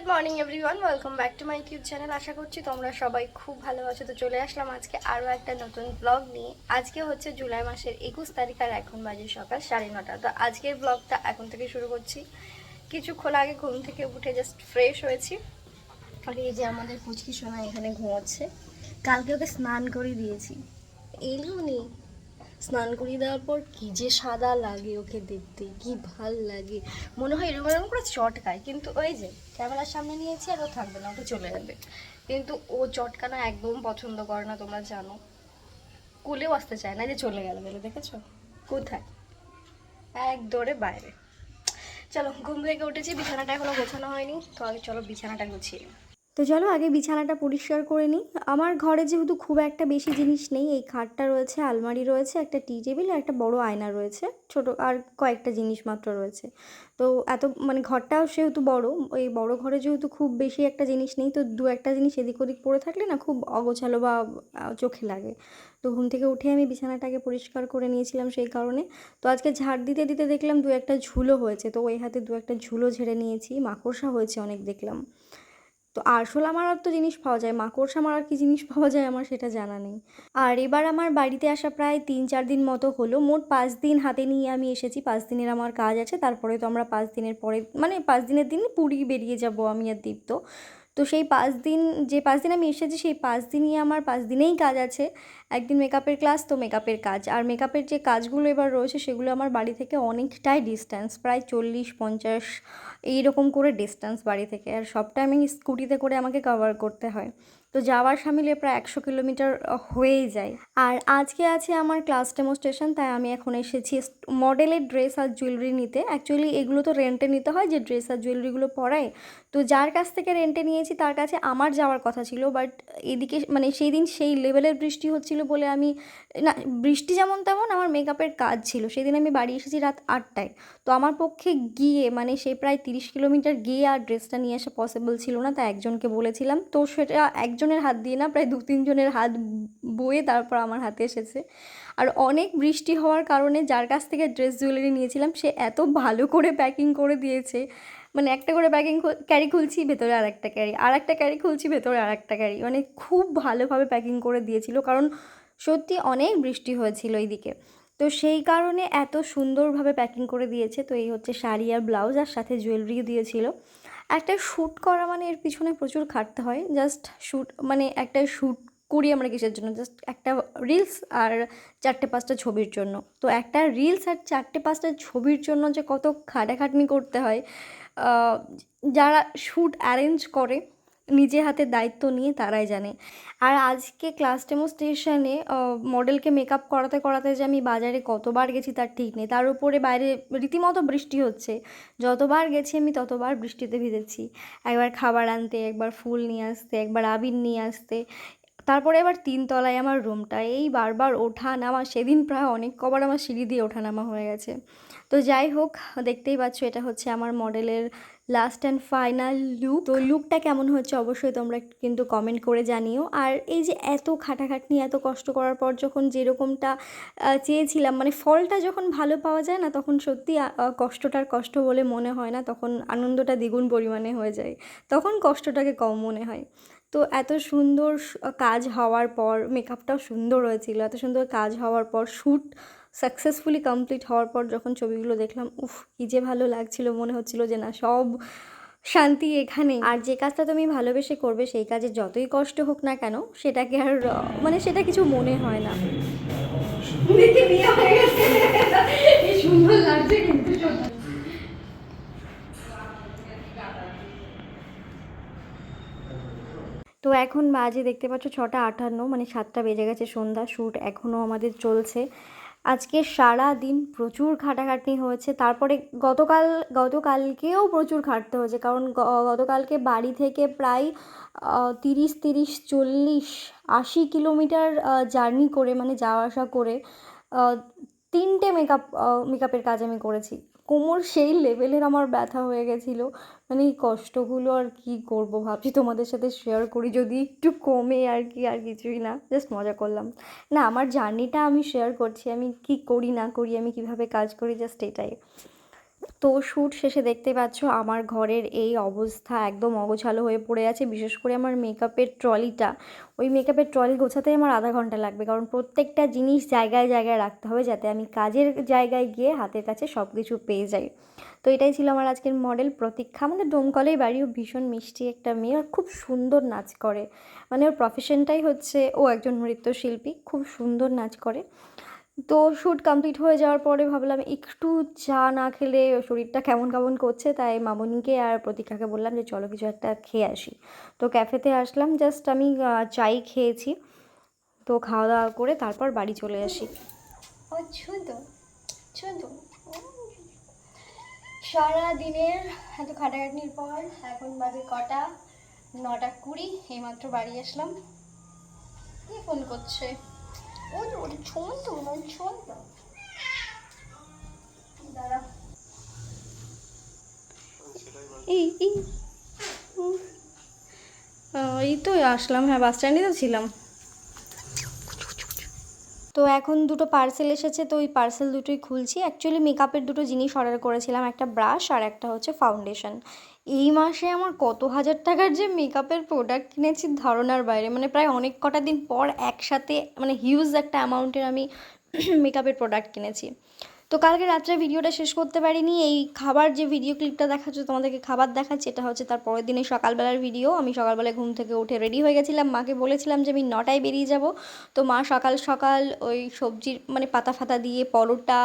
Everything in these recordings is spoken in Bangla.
Good morning everyone, welcome back to my YouTube channel. আশা করছি তোমরা সবাই খুব ভালো আছো। তো চলে আসলাম আজকে আরও একটা নতুন ব্লগ নিয়ে। আজকে হচ্ছে জুলাই মাসের 21 তারিখ আর এখন বাজে সকাল 9:30। তো আজকের ব্লগটা এখন থেকে শুরু করছি। কিছুক্ষণ আগে ঘুম থেকে উঠে জাস্ট ফ্রেশ হয়েছি। আর এই যে আমাদের পুচকি সোনা এখানে ঘুমোচ্ছে। কালকে ওকে স্নান করে দিয়েছি, এলুনি স্নান করিয়ে দেওয়ার পর কি যে সাদা লাগে ওকে দেখতে, কি ভাল লাগে। মনে হয় এরকম এরকম করে চটকায়, কিন্তু ওই যে ক্যামেরার সামনে নিয়েছি আর ও থাকবে না, ওটা চলে যাবে। কিন্তু ও চটকানো একদম পছন্দ করে না, তোমরা জানো। কোলেও আসতে চায় না, যে চলে গেল বলে, দেখেছো কোথায়, এক দৌড়ে বাইরে। চলো, ঘুম থেকে উঠেছি, বিছানাটা এখনো গোছানো হয়নি, তো আগে চলো বিছানাটা গুছিয়ে নিই। তো চলো আগে বিছানাটা পরিষ্কার করে নিই। আমার ঘরে যেহেতু খুব একটা বেশি জিনিস নেই, এই খাটটা রয়েছে, আলমারি রয়েছে, একটা টি টেবিল আর একটা বড় আয়না রয়েছে, ছোট আর কয়েকটা জিনিস মাত্র রয়েছে। তো এত মানে ঘরটাও সেহেতু বড়, এই বড় ঘরে যেহেতু খুব বেশি একটা জিনিস নেই, তো দু একটা জিনিস এদিক ওদিক পড়ে থাকলে না খুব অগোছালো বা চোখে লাগে। তো ঘুম থেকে উঠে আমি বিছানাটাকে পরিষ্কার করে নিয়েছিলাম সেই কারণে। তো আজকে ঝাড় দিতে দিতে দেখলাম দু একটা ঝুলো হয়েছে, তো ওই হাতে দু একটা ঝুলো ঝেড়ে নিয়েছি। মাকড়সা হয়েছে অনেক দেখলাম। তো আরশোলা মারার তো জিনিস পাওয়া যায়, মাকড়সা মারার কি জিনিস পাওয়া যায় আমার সেটা জানা নেই। আর এবার আমার বাড়িতে আসা প্রায় 3-4 দিন মতো হলো। মোট 5 দিন হাতে নিয়ে আমি এসেছি। 5 দিনের আমার কাজ আছে, তারপরে তো আমরা 5 দিনের পরে মানে 5 দিনের দিন পুরী বেরিয়ে যাব আমি আর দীপ্ত। তো সেই 5 দিন, যে 5 দিন আমি এসেছি সেই 5 দিনই আমার 5 দিনেই কাজ আছে। একদিন মেকআপের ক্লাস, তো মেকআপের কাজ, আর মেকআপের যে কাজগুলো এবার রয়েছে সেগুলো আমার বাড়ি থেকে অনেকটাই ডিস্ট্যান্স, প্রায় 40-50 এইরকম করে ডিস্ট্যান্স বাড়ি থেকে, আর সবটা আমি স্কুটিতে করে আমাকে কভার করতে হয়। তো যাওয়ার সামিলে প্রায় 100 কিলোমিটার হয়েই যায়। আর আজকে আছে আমার ক্লাস ডেমোস্ট্রেশন, তাই আমি এখন এসেছি মডেলের ড্রেস আর জুয়েলারি নিতে। অ্যাকচুয়ালি এগুলো তো রেন্টে নিতে হয়, যে ড্রেস আর জুয়েলারিগুলো পরায়। তো যার কাছ থেকে রেন্টে নিয়েছি তার কাছে আমার যাওয়ার কথা ছিল, বাট এদিকে মানে সেই দিন সেই লেভেলের বৃষ্টি হচ্ছিল বলে আমি, না বৃষ্টি যেমন তেমন, আমার মেকআপের কাজ ছিল। সেদিন আমি বাড়ি এসেছি রাত 8টায়। তো আমার পক্ষে গিয়ে মানে সেই প্রায় 30 কিলোমিটার গিয়ে আর ড্রেসটা নিয়ে আসা পসিবল ছিল না, তাই একজনকে বলেছিলাম। তো সেটা একজনের হাত দিয়ে না, প্রায় 2-3 জনের হাত বয়ে তারপর আমার হাতে এসেছে। আর অনেক বৃষ্টি হওয়ার কারণে যার কাছ থেকে ড্রেস জুয়েলারি নিয়েছিলাম সে এত ভালো করে প্যাকিং করে দিয়েছে, মানে একটা করে প্যাকিং ক্যারি খুলছি, ভেতরে আর একটা ক্যারি, আর একটা ক্যারি খুলছি, ভেতরে আর একটা ক্যারি, মানে খুব ভালোভাবে প্যাকিং করে দিয়েছিল, কারণ সত্যি অনেক বৃষ্টি হয়েছিল এইদিকে। তো সেই কারণে এত সুন্দরভাবে প্যাকিং করে দিয়েছে। তো এই হচ্ছে শাড়ি আর ব্লাউজ, আর সাথে জুয়েলারিও দিয়েছিল। একটা শ্যুট করা মানে এর পিছনে প্রচুর খাটতে হয়। জাস্ট শ্যুট মানে একটা শ্যুট করি আমরা কিসের জন্য, জাস্ট একটা রিলস আর 4-5টা ছবির জন্য। তো একটা রিলস আর 4-5টা ছবির জন্য যে কত খাটাখাটনি করতে হয়, আহ, যারা শ্যুট অ্যারেঞ্জ করে নিজে হাতে দায়িত্ব নিয়ে তারাই জানে। আর আজকে ক্লাস ডেমোস্ট্রেশনে মডেলকে মেকআপ করাতে করাতে যে আমি বাজারে কতবার গেছি তার ঠিক নেই। তার উপরে বাইরে রীতিমতো বৃষ্টি হচ্ছে, যতবার গেছি আমি ততবার বৃষ্টিতে ভিজেছি। একবার খাবার আনতে, একবার ফুল নিয়ে আসতে, একবার আবির নিয়ে আসতে, তারপরে আবার 3 তলায় আমার রুমটা, এই বারবার ওঠা নামা। সেদিন প্রায় অনেক কবার আমার সিঁড়ি দিয়ে ওঠা নামা হয়ে গেছে। তো যাই হোক, দেখতেই পাচ্ছ এটা হচ্ছে আমার মডেলের লাস্ট অ্যান্ড ফাইনাল লুক। তো লুকটা কেমন হচ্ছে অবশ্যই তোমরা কিন্তু কমেন্ট করে জানিও। আর এই যে এত খাটাখাটনি এত কষ্ট করার পর যখন যেরকমটা চেয়েছিলাম, মানে ফলটা যখন ভালো পাওয়া যায় না, তখন সত্যি কষ্টটার কষ্ট বলে মনে হয় না, তখন আনন্দটা দ্বিগুণ পরিমাণে হয়ে যায়, তখন কষ্টটাকে কম মনে হয়। তো এত সুন্দর কাজ হওয়ার পর, মেকআপটাও সুন্দর হয়েছিল, এত সুন্দর কাজ হওয়ার পর, শ্যুট সাকসেসফুলি কমপ্লিট হওয়ার পর যখন ছবিগুলো দেখলাম, উফ কী যে ভালো লাগছিল, মনে হচ্ছিল যে না সব শান্তি এখানে। আর যে কাজটা তুমি ভালোবেসে করবে সেই কাজে যতই কষ্ট হোক না কেন, সেটাকে আর মানে সেটা কিছু মনে হয় না। দেখে বিয়ে হয়ে গেছে, কি সুন্দর লাগছে কিন্তু সত্যি। তো এখন বাজে দেখতে পাচ্ছ 6টা 58, মানে 7টা বেজে গেছে সন্ধ্যা। শ্যুট এখনও আমাদের চলছে। আজকে সারা দিন প্রচুর খাটাখাটনি হয়েছে। তারপরে গতকালকেও প্রচুর খাটতে হয়েছে, কারণ গতকালকে বাড়ি থেকে প্রায় 30-40-80 কিলোমিটার জার্নি করে, মানে যাওয়া আসা করে 3টে মেকআপের কাজ আমি করেছি। কোমর সেই লেভেলের আমার ব্যথা হয়ে গেছিলো, মানে এই কষ্টগুলো আর কি করব, ভাবছি তোমাদের সাথে শেয়ার করি যদি একটু কমে আর কি, আর কিছুই না, জাস্ট মজা করলাম। না, আমার জার্নিটা আমি শেয়ার করছি, আমি কি করি না করি, আমি কিভাবে কাজ করি, জাস্ট এটাই। তো শ্যুট শেষে দেখতে পাচ্ছ আমার ঘরের এই অবস্থা, একদম অগোছালো হয়ে পড়ে আছে। বিশেষ করে আমার মেকআপের ট্রলিটা, ওই মেকআপের ট্রলি গোছাতেই আমার আধা ঘন্টা লাগবে, কারণ প্রত্যেকটা জিনিস জায়গায় জায়গায় রাখতে হবে যাতে আমি কাজের জায়গায় গিয়ে হাতের কাছে সব কিছু পেয়ে যাই। তো এটাই ছিল আমার আজকের মডেল প্রতীক্ষা। আমাদের ডোমকলেই বাড়িও, ভীষণ মিষ্টি একটা মেয়ে, আর খুব সুন্দর নাচ করে। মানে ওর প্রফেশনটাই হচ্ছে ও একজন নৃত্যশিল্পী, খুব সুন্দর নাচ করে। তো শ্যুট কমপ্লিট হয়ে যাওয়ার পরে ভাবলাম একটু চা না খেলে শরীরটা কেমন কেমন করছে, তাই মামনিকে আর প্রতীক্ষাকে বললাম যে চলো কিছু একটা খেয়ে আসি। তো ক্যাফেতে আসলাম, জাস্ট আমি চাই খেয়েছি। তো খাওয়া দাওয়া করে তারপর বাড়ি চলে আসি। ও ছুঁতো ছুঁতো, সারা দিনের এত খাটাখাটনির পর এখন বাজে কটা, 9:20। এইমাত্র বাড়ি আসলাম। কে ফোন করছে? ও তো ওটা ছুঁতো না, ছুঁতো দাঁড়া। এই এই এই তো আসলাম, হ্যাঁ বাস স্ট্যান্ডে তো ছিলাম। তো এখন দুটো পার্সেল এসেছে, তো ওই পার্সেল দুটোই খুলছি। অ্যাকচুয়ালি মেকআপের দুটো জিনিস অর্ডার করেছিলাম, একটা ব্রাশ আর একটা হচ্ছে ফাউন্ডেশন। এই মাসে আমার কত হাজার টাকার যে মেকআপের প্রোডাক্ট কিনেছি ধারণার বাইরে, মানে প্রায় অনেক কটা দিন পর একসাথে মানে হিউজ একটা অ্যামাউন্টের আমি মেকআপের প্রোডাক্ট কিনেছি। তো কালকে রাত্রে ভিডিওটা শেষ করতে পারিনি। এই খাবার যে ভিডিও ক্লিপটা দেখাচ্ছ তোমাদেরকে, খাবার দেখাচ্ছি, এটা হচ্ছে তার পরের দিনের সকালবেলার ভিডিও। আমি সকালবেলায় ঘুম থেকে উঠে রেডি হয়ে গেছিলাম, মাকে বলেছিলাম যে আমি 9টায় বেরিয়ে যাব। তো মা সকাল সকাল ওই সবজির মানে পাতা ফাতা দিয়ে পরোটা,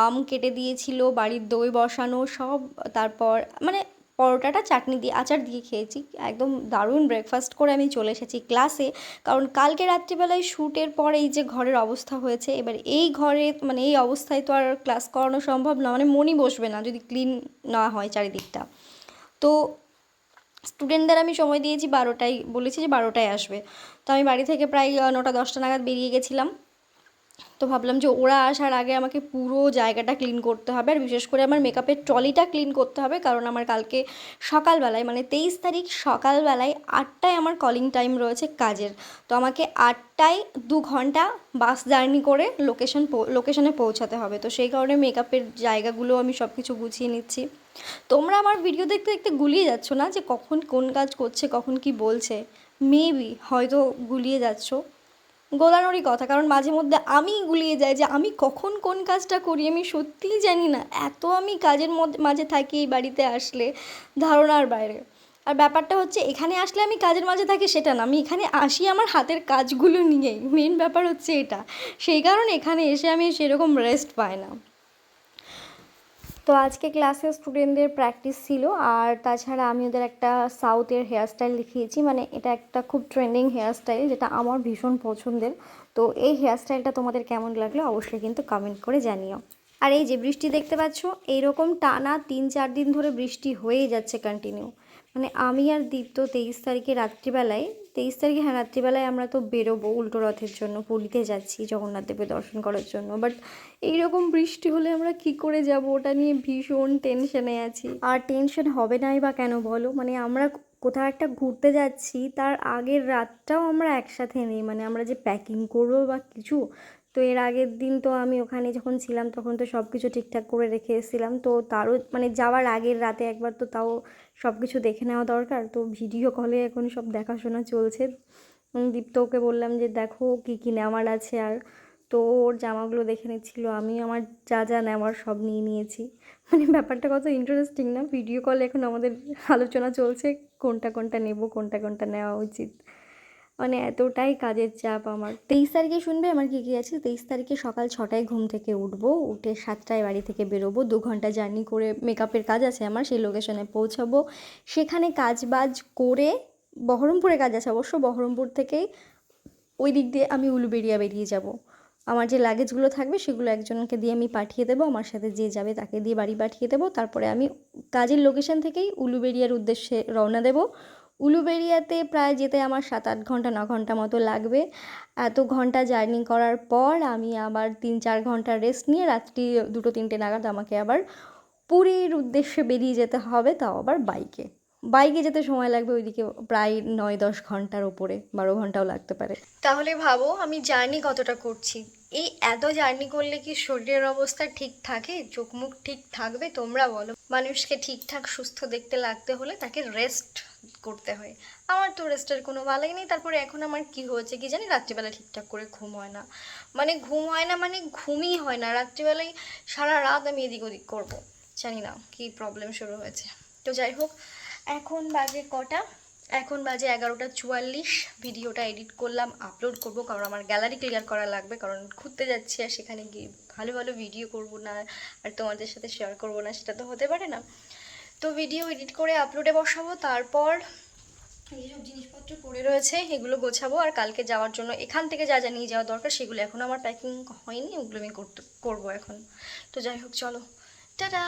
আম কেটে দিয়েছিল, বাড়ির দই বসানো সব। তারপর মানে পরোটাটা চাটনি দিয়ে আচার দিয়ে খেয়েছি, একদম দারুণ ব্রেকফাস্ট করে আমি চলে এসেছি ক্লাসে। কারণ কালকে রাত্রিবেলায় শ্যুটের পর এই যে ঘরের অবস্থা হয়েছে, এবার এই ঘরে মানে এই অবস্থায় তো আর ক্লাস করানো সম্ভব না, মানে মনই বসবে না যদি ক্লিন না হয় চারিদিকটা। তো স্টুডেন্টদের আমি সময় দিয়েছি 12টায়, বলেছি যে 12টায় আসবে। তো আমি বাড়ি থেকে প্রায় 9টা 10টা নাগাদ বেরিয়ে গেছিলাম। তো ভাবলাম যে ওরা আসার আগে আমাকে পুরো জায়গাটা ক্লিন করতে হবে, আর বিশেষ করে আমার মেকআপের ট্রলিটা ক্লিন করতে হবে, কারণ আমার কালকে সকালবেলায় মানে 23 তারিখ সকালবেলায় 8টায় আমার কলিং টাইম রয়েছে কাজের। তো আমাকে 8টায় 2 ঘন্টা বাস জার্নি করে লোকেশনে পৌঁছাতে হবে। তো সেই কারণে মেকআপের জায়গাগুলো আমি সব কিছু গুছিয়ে নিচ্ছি। তোমরা আমার ভিডিও দেখতে দেখতে গুলিয়ে যাচ্ছ না যে কখন কোন কাজ করছে, কখন কি বলছে? মেবি হয়তো গুলিয়ে যাচ্ছ, গোলানোরই কথা, কারণ মাঝে মধ্যে আমি গুলিয়ে যাই যে আমি কখন কোন কাজটা করি আমি সত্যিই জানি না। এত আমি কাজের মধ্যে মাঝে থাকি এই বাড়িতে আসলে ধারণার বাইরে। আর ব্যাপারটা হচ্ছে এখানে আসলে আমি কাজের মাঝে থাকি সেটা না, আমি এখানে আসি আমার হাতের কাজগুলো নিয়েই, মেন ব্যাপার হচ্ছে এটা। সেই কারণে এখানে এসে আমি সেরকম রেস্ট পাই না। তো আজকে ক্লাসে স্টুডেন্টদের প্র্যাকটিস ছিল, আর তাছাড়া আমি ওদের একটা সাউথের হেয়ারস্টাইল দেখিয়েছি। মানে এটা একটা খুব ট্রেন্ডিং হেয়ারস্টাইল, যেটা আমার ভীষণ পছন্দের। তো এই হেয়ারস্টাইলটা তোমাদের কেমন লাগলো অবশ্যই কিন্তু কমেন্ট করে জানিও। আর এই যে বৃষ্টি দেখতে পাচ্ছ, এইরকম টানা 3-4 দিন ধরে বৃষ্টি হয়েই যাচ্ছে কন্টিনিউ। মানে আমি আর দীপ্ত 23 তারিখে রাত্রিবেলায়, 23 তারিখে হ্যাঁ রাত্রিবেলায় আমরা তো বেরোবো উল্টো রথের জন্য, পুরীতে যাচ্ছি জগন্নাথ দেবের দর্শন করার জন্য। বাট এইরকম বৃষ্টি হলে আমরা কি করে যাব, ওটা নিয়ে ভীষণ টেনশনে আছি। আর টেনশন হবে নাই বা কেন বলো, মানে আমরা কোথাও একটা ঘুরতে যাচ্ছি তার আগের রাতটাও আমরা একসাথে নেই, মানে আমরা যে প্যাকিং করবো বা কিছু। তো এর আগের দিন তো আমি ওখানে যখন ছিলাম তখন তো সব কিছু ঠিকঠাক করে রেখে এসেছিলাম, তো তারও মানে যাওয়ার আগের রাতে একবার তো তাও সব কিছু দেখে নেওয়া দরকার। তো ভিডিও কলে এখন সব দেখাশোনা চলছে। দীপ্ত ওকে বললাম যে দেখো কী কী নেওয়ার আছে, আর তো ওর জামাগুলো দেখে নিচ্ছিল, আমি আমার যা যা নেওয়ার সব নিয়ে নিয়েছি। মানে ব্যাপারটা কত ইন্টারেস্টিং না, ভিডিও কলে এখন আমাদের আলোচনা চলছে কোনটা কোনটা নেব, কোনটা কোনটা নেওয়া উচিত। মানে এতটাই কাজের চাপ আমার। 23 তারিখে শুনবে আমার কী কী আছে। 23 তারিখে সকাল 6টায় ঘুম থেকে উঠবো, উঠে 7টায় বাড়ি থেকে বেরোবো, 2 ঘন্টা জার্নি করে মেকআপের কাজ আছে আমার, সেই লোকেশনে পৌঁছাবো। সেখানে কাজ বাজ করে বহরমপুরে কাজ আছে অবশ্য, বহরমপুর থেকেই ওই দিক দিয়ে আমি উলুবেড়িয়া বেরিয়ে যাব। আমার যে লাগেজগুলো থাকবে সেগুলো একজনকে দিয়ে আমি পাঠিয়ে দেবো, আমার সাথে যে যাবে তাকে দিয়ে বাড়ি পাঠিয়ে দেবো। তারপরে আমি কাজের লোকেশন থেকেই উলুবেড়িয়ার উদ্দেশ্যে রওনা দেবো। উলুবেড়িয়াতে প্রায় যেতে আমার 7-8 ঘন্টা 9 ঘন্টা মতো লাগবে। এত ঘন্টা জার্নি করার পর আমি আবার 3-4 ঘন্টা রেস্ট নিয়ে রাত্রি 2-3টে নাগাদ আমাকে আবার পুরীর উদ্দেশ্যে বেরিয়ে যেতে হবে, তাও আবার বাইকে। বাইকে যেতে সময় লাগবে ওইদিকে প্রায় 9-10 ঘন্টার ওপরে, 12 ঘন্টাও লাগতে পারে। তাহলে ভাবো আমি জার্নি কতটা করছি। এই এত জার্নি করলে কি শরীরের অবস্থা ঠিক থাকে, চোখ মুখ ঠিক থাকবে? তোমরা বলো। মানুষকে ঠিকঠাক সুস্থ দেখতে লাগতে হলে তাকে রেস্ট করতে হয়। আমার তো রেস্টের কোনো বালাই নেই। তারপরে এখন আমার কি হয়েছে কি জানি, রাত্রিবেলা ঠিকঠাক করে ঘুম হয় না। মানে ঘুম হয় না, মানে ঘুমই হয় না রাত্রিবেলায়। সারা রাত আমি এদিক ওদিক করবো, জানি না কি প্রবলেম শুরু হয়েছে। তো যাই হোক, এখন বাজে কটা, এখন বাজে 11টা 44। ভিডিওটা এডিট করলাম, আপলোড করব, কারণ আমার গ্যালারি ক্লিয়ার করা লাগবে, কারণ ঘুরতে যাচ্ছি আর সেখানে গিয়ে ভালো ভালো ভিডিও করব না আর তোমাদের সাথে শেয়ার করব না, সেটা তো হতে পারে না। তো ভিডিও এডিট করে আপলোডে বসাবো, তারপর এইসব জিনিসপত্র পড়ে রয়েছে এগুলো গোছাবো, আর কালকে যাওয়ার জন্য এখান থেকে যা যা নিয়ে যাওয়া দরকার সেগুলো এখনও আমার প্যাকিং হয়নি, ওগুলো আমি করবো এখন। তো যাই হোক, চলো, টাটা।